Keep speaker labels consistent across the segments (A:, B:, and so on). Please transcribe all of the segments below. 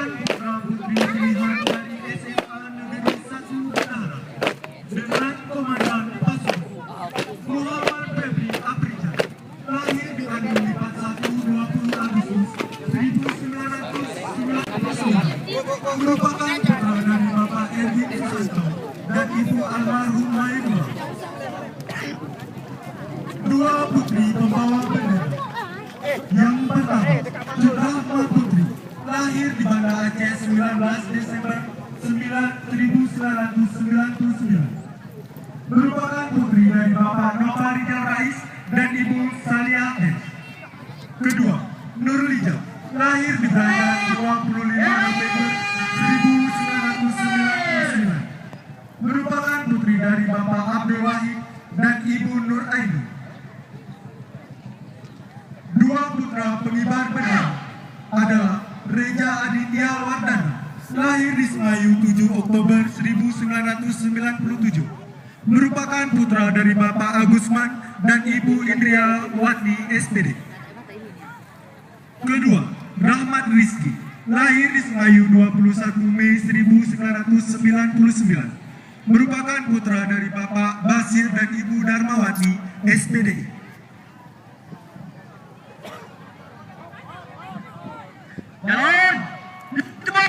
A: putra putri pilihan dari SMA Negeri 1 Bendahara dengan komandan pasukan Muhammad Febri Afrijan, lahir di Anu Lipat 1 20 Agustus 1999, merupakan putra dari Bapak Erwin Susanto dan Ibu almarhum Maimuna. Dua putri pembawa bendera. Yang pertama, Rahma Putri, lahir di Banda Aceh 19 Desember 1999, merupakan putri dari Bapak Nova Rijal Rais dan Ibu Salia S. Kedua, Nurul Ijab, lahir di Banda 25 November 1999, merupakan putri dari Bapak Abdul Wahid dan Ibu Nur Aini. Dua putra pengibar bendera adalah Reja Aditya Wardana, lahir di Semayu 7 Oktober 1997, merupakan putra dari Bapak Agusman dan Ibu Indria Watni SPD. Kedua, Rahmat Rizki, lahir di Semayu 21 Mei 1999, merupakan putra dari Bapak Basir dan Ibu Darmawati SPD. Jalan! Cepat!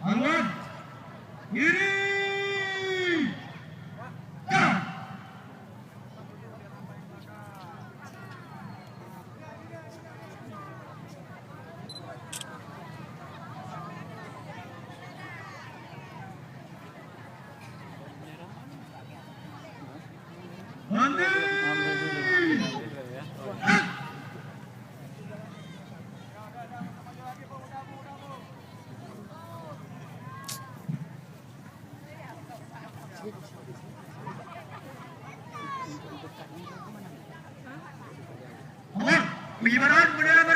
A: Angkat! Kiri! Pengibaran bendera